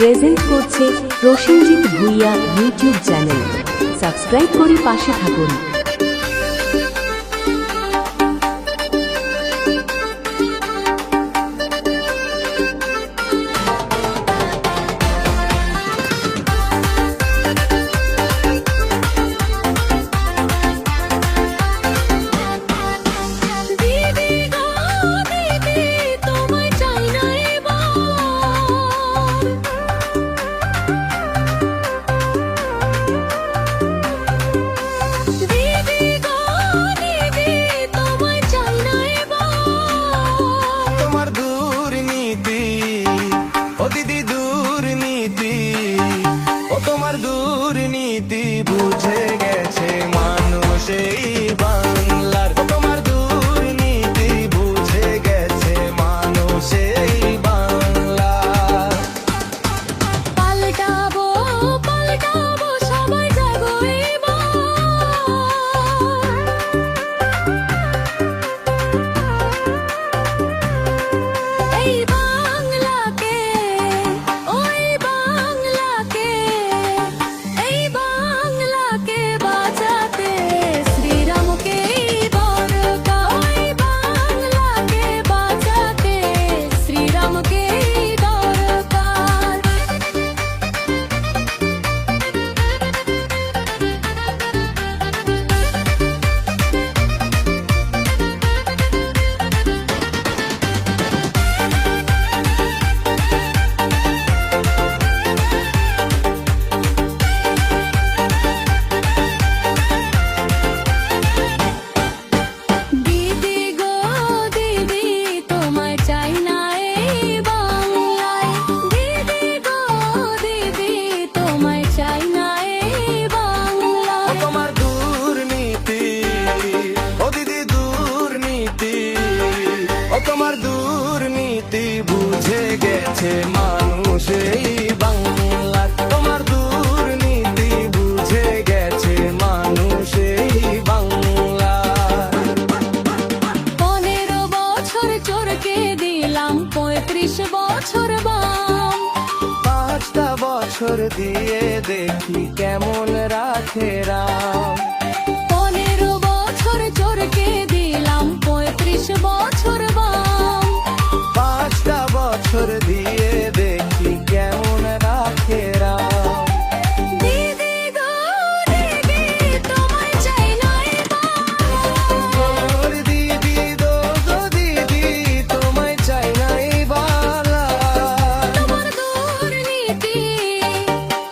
Present করছে Prosenjit Bhuiyan YouTube channel. Subscribe করে পাশে থাকুন। দুর্নীতি বুঝে গেছে মানুষ এই বাংলার। তোমার দুর্নীতি বুঝে গেছে মানুষ এই বাংলার। পাল্টাবো পাল্টাবো সবাই জাগো এবার। এই বাংলাকে ওই বাংলাকে এই বাংলাকে বাঁচাতে শ্রীরামকে দরকার। ওই বাংলাকে বাঁচাতে শ্রীরামকে দরকার। দিদি গো দিদি তোমায় চাই না এই বাংলায়। দিদি গো দিদি তোমায় চাই না এই বাংলায়। তোমার দুর্নীতি ও দিদি দুর্নীতি, ও তোমার দুর্নীতি বুঝে গেছে মানুষ এই বাংলার। তোমার দুর্নীতি বুঝে গেছে মানুষ এই বাংলার। 15 বছর চোরকে দিলাম 35 বছর বাম। 5টা বছর দিয়ে দেখি কেমন রাখে রাম। 15 বছর চোরকে দিলাম 35 বছর বাম। 5টা বছর দিয়ে দেখি কেমন রাখে রাম। দিদি গো দিদি তোমায় চাই না এই বাংলায়। ওর দিদি দো গো দিদি তোমায় চাই না এই বাংলায়। তোমার দুর্নীতি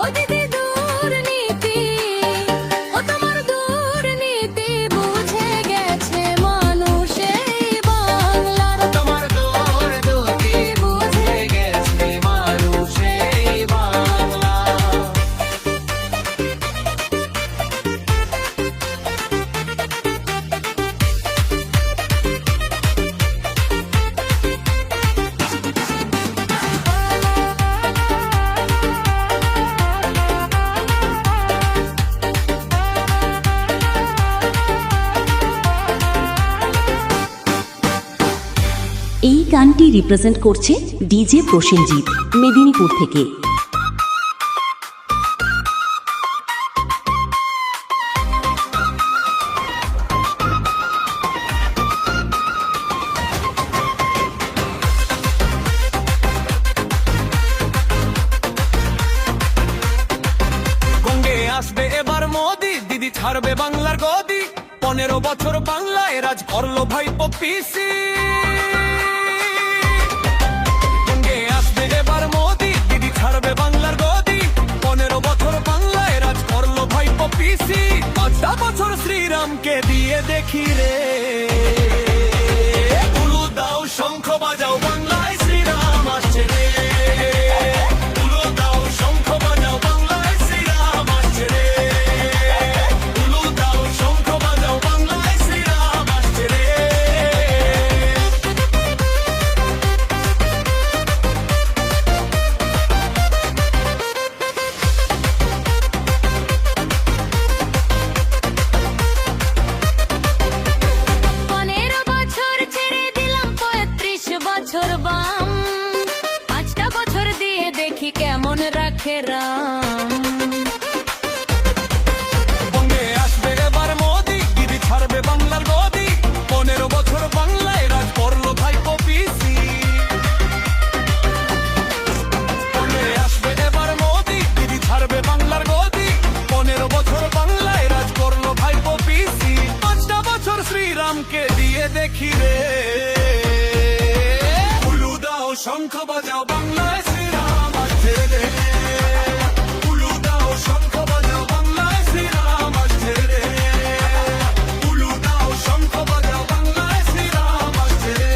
ও দিদি দুর্নীতি, ও তোমার দুর্নীতি বুঝে গেছে মানুষ এই বাংলার। তোমার দুর্নীতি বুঝে গেছে মানুষ এই বাংলা। এই গানটি রিপ্রেজেন্ট করছে ডিজে প্রসেনজিৎ মেদিনীপুর থেকে। গঙ্গে আসবে এবার মোদি, দিদি ছাড়বে বাংলার গদি। 15 বছর বাংলায় রাজ করলো ভাইপো পিসি। গঙ্গে আসবে এবার মোদি, দিদি ছাড়বে বাংলার গদি। 15 বছর বাংলায় রাজ করলো ভাইপো পিসি। 5টা বছর শ্রীরামকে দিয়ে দেখি রে। উলু দাও শঙ্খ বাজাও বাংলায় শ্রীরাম আসছে রে। উলু দাও শঙ্খ বাজাও বাংলায় শ্রীরাম আসছে রে। উলু দাও শঙ্খ বাজাও বাংলায় শ্রীরাম আসছে রে। কেমন রাখে রাম। বঙ্গে আসবে এবার মোদি, দিদি ছাড়বে বাংলার গদি। 15 বছর বাংলায় রাজ করলো ভাইপো পিসি। বঙ্গে আসবে এবার মোদি, দিদি ছাড়বে বাংলার গদি। 15 বছর বাংলায় রাজ করলো ভাইপো পিসি। 5টা বছর শ্রীরামকে দিয়ে দেখি রে। উলু দাও শঙ্খ বাজাও বাংলায় শ্রীরাম আসছে রে। উলু দাও শঙ্খ বাজাও বাংলায় শ্রীরাম আসছে রে। উলু দাও শঙ্খ বাজাও বাংলায় শ্রীরাম আসছে রে।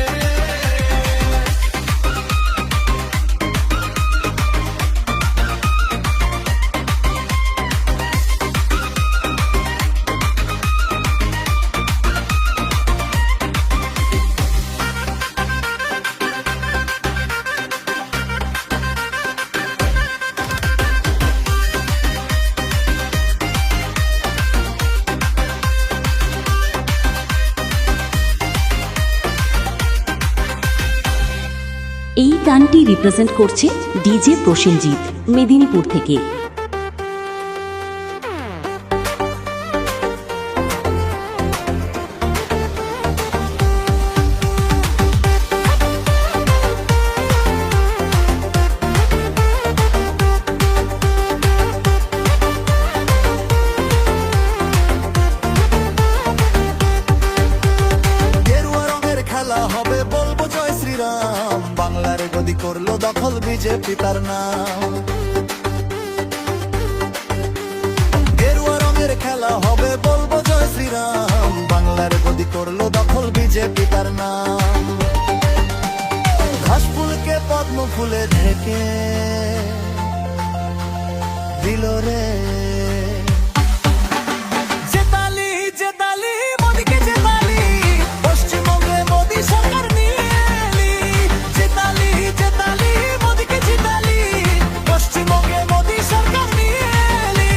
এই গানটি রিপ্রেজেন্ট করছে ডিজে প্রসেনজিৎ মেদিনীপুর থেকে। গেরুয়া রঙের খেলা হবে বলবো জয় শ্রীরাম। বাংলার গদি করলো দখল বিজেপি তার নাম। গেরুয়া রঙের খেলা হবে বলবো জয় শ্রীরাম। বাংলার গদি করলো দখল বিজেপি তার নাম। ঘাস ফুলকে পদ্ম ফুলে ঢেকে দিল রে। জেতালি জেতালি মোদিকে জেতালি, পশ্চিমবঙ্গে মোদি সরকার নিয়ে এলি। জেতালি জেতালি মোদিকে জেতালি, পশ্চিমবঙ্গে মোদি সরকার নিয়ে এলি।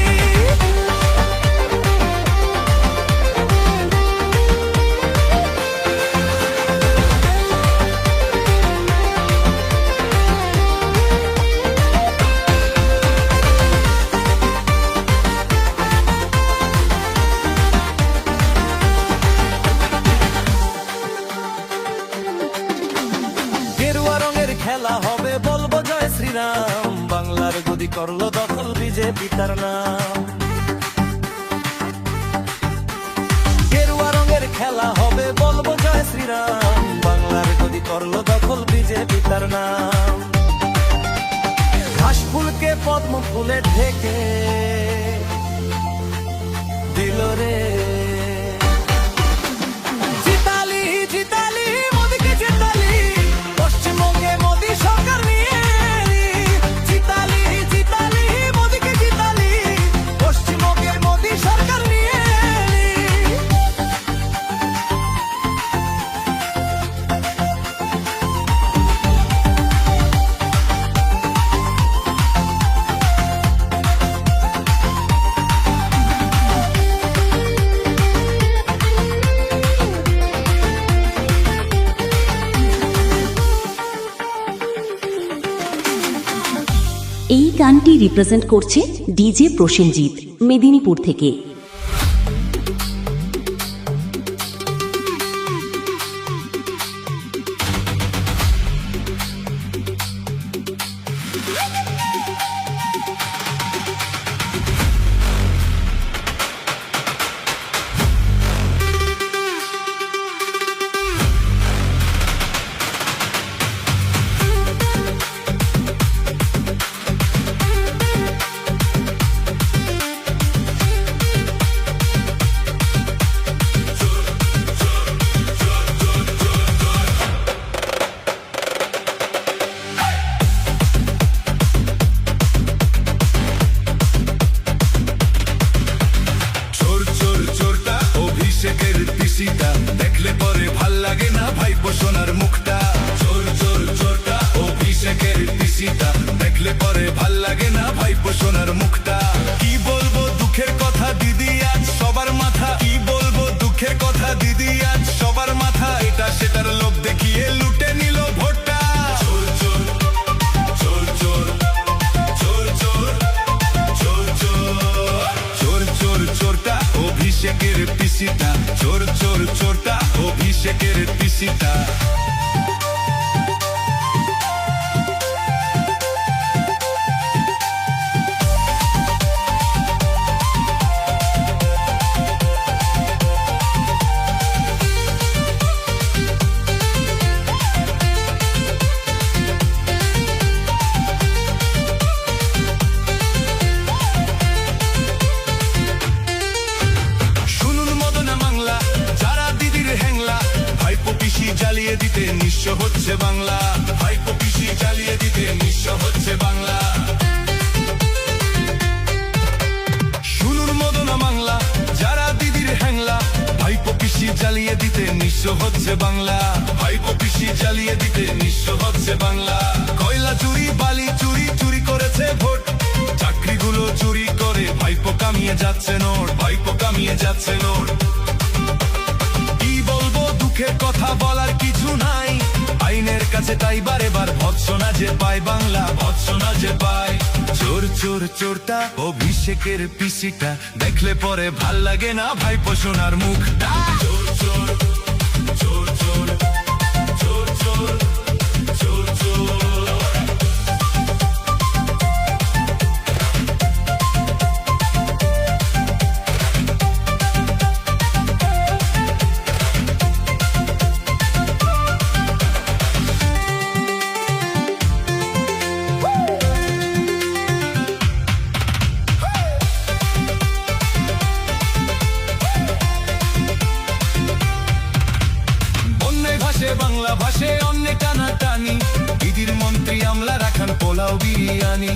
গেরুয়া রঙের খেলা হবে বলবো জয় শ্রীরাম। বাংলার গদি করলো দখল বিজেপি তার নাম। গেরুয়া রঙের খেলা হবে বলবো জয় শ্রীরাম। বাংলার গদি করলো দখল বিজেপি তার নাম। ঘাস ফুলকে পদ্ম ফুলে ঢেকে দিল রে। জিতালি জিতালি মোদিকে জিতালি, পশ্চিমবঙ্গে মোদি সরকার নিয়ে এলি। জিতালি জিতালি মোদিকে জিতালি, পশ্চিমবঙ্গে মোদি সরকার নিয়ে এলি। এই গানটি রিপ্রেজেন্ট করছে ডিজে প্রসেনজিৎ মেদিনীপুর থেকে। দেখলে পরে ভাল লাগে না ভাইপো সোনার মুখটা। চোর চোর চোরটা অভিষেকের পিসিটা, দেখলে পরে ভাল লাগে না ভাইপো সোনার মুখটা। কি বলবো দুঃখের কথা দিদি আজ সবার মাথা। কি বলবো দুঃখের কথা দিদি আজ সবার মাথা। এটা সেটার লোভ দেখিয়ে লুটে নিল ভোটটা। চোর চোর চোর চোর পিসিটা, চোর চোর চোরটা অভিষেকের পিসিটা। জ্বালিয়ে দিতে নিঃস্ব হচ্ছে বাংলা, ভাইপো পিসি জ্বালিয়ে দিতে নিঃস্ব হচ্ছে বাংলা। শুনুন মদনা বাংলা, যারা দিদির হ্যাংলা, ভাইপো পিসি জ্বালিয়ে দিতে নিঃস্ব হচ্ছে বাংলা, ভাইপো পিসি জ্বালিয়ে দিতে নিঃস্ব হচ্ছে বাংলা। কয়লা চুরি বালি চুরি চুরি করেছে ভোট, চাকরিগুলো চুরি করে ভাইপো কামিয়ে যাচ্ছে নোট, ভাইপো কামিয়ে যাচ্ছে নোট। দুঃখের কথা বলার কিছু নাই, আইনের কাছে তাই বারে বার ভৎসনা যে পায় বাংলা, ভৎসনা যে পায়। চোর চোর চোরটা অভিষেকের পিসিটা, দেখলে পরে ভাল লাগে না ভাইপো সোনার মুখটা। চোর চোর চোর চোর চোর চোর চোর চোর। বাংলা ভাষে অন্য টানা টানি, দিদির মন্ত্রী আমলা রাখান পোলাও বিরিয়ানি,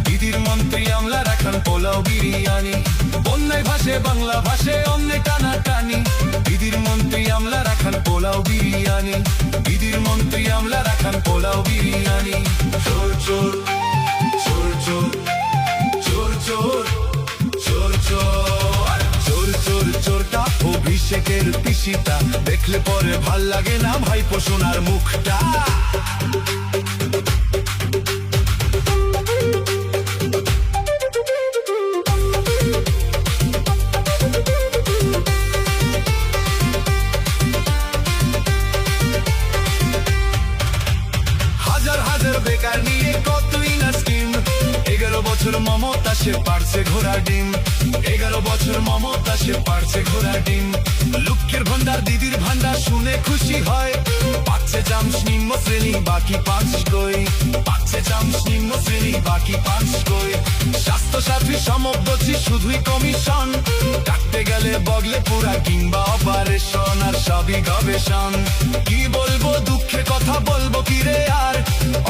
দিদির মন্ত্রী আমলা রাখান পোলাও বিরিয়ানি। বন্যায় ভাষে বাংলা ভাষে অন্য টানা টানি, দিদির মন্ত্রী আমলা রাখান পোলাও বিরিয়ানি, দিদির মন্ত্রী আমলা রাখান পোলাও বিরিয়ানি। চোর চোর চোর চোর চোর চোর চোর চোর চোর চোর চোরটা অভিষেকের পিসিটা, দেখলে পরে ভাল লাগে না ভাইপো সোনার মুখটা। হাজার হাজার বেকার নিয়ে কতই না স্কিম, 11 বছর মমতা সে পারছে ঘোড়া ডিম, 11 বছর মমতা সে পারছে ঘোড়া ডিম। লক্ষ্যের ভান্ডার দিদির ভান্ডার শুনে খুশি হয়, পাচ্ছে চামচ নিম্ন শ্রেণী বাকি 5 কই, পাচ্ছে চামচ নিম্ন শ্রেণী বাকি 5 কই। স্বাস্থ্য সাথী সমবচ্ছি শুধুই কমিশন, কাটতে গেলে বগলে পুরা কিংবা অপারেশন, আর সবই গবেষণ। কি বলবো দুঃখের কথা বলবো কি রে আর,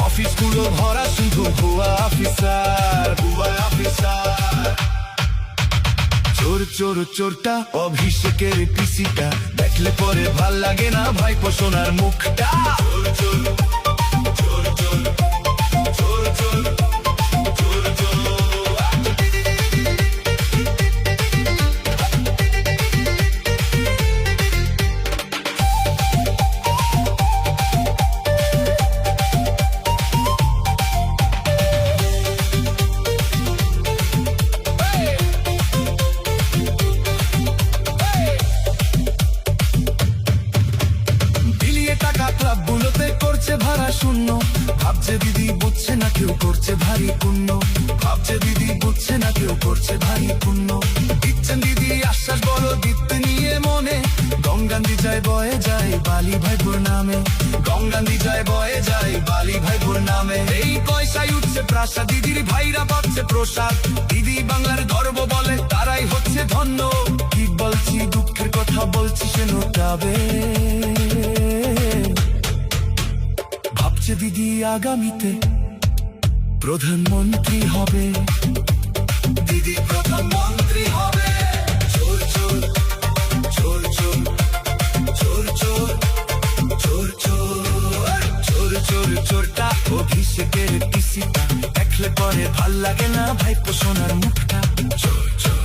অফিসগুলো ভরা শুধু ভুয়া অফিসার, ভুয়া অফিসার। চোর চোর চোরটা অভিষেকের পিসিটা, দেখলে পরে ভাল লাগে না ভাইপো সোনার মুখটা। চোর চোর চোর চোর চোর চোর চোর চোর। ভাড়া শূন্য, ভাবছে দিদি বুঝছে না কেউ করছে ভারী পুণ্য, ভাবছে দিদি বুঝছে না কেউ করছে ভারী পুণ্য। দিচ্ছেন দিদি আশ্বাস বড় দিতে নিয়ে মনে, গঙ্গান্দি যায় বয়ে যায় বালি ভাইপোর নামে, গঙ্গান্দি যায় বয়ে যায় বালি ভাইপোর নামে। এই পয়সায় উঠছে প্রাসাদ, দিদির ভাইরা পাচ্ছে প্রসাদ, দিদি বাংলার গর্ব বলে তারাই হচ্ছে ধন্য। কি বলছি দুঃখের কথা বলছি সে নোটাবে, দিদি আগামীতে প্রধানমন্ত্রী হবে, দিদি প্রধানমন্ত্রী হবে। চোর চোর চোর চোর চোর চোর চোর চোর চোর চোর চোরটা অভিষেকের পিসিটা, দেখলে পরে ভাল লাগে না ভাইপো সোনার মুখটা। চোর চোর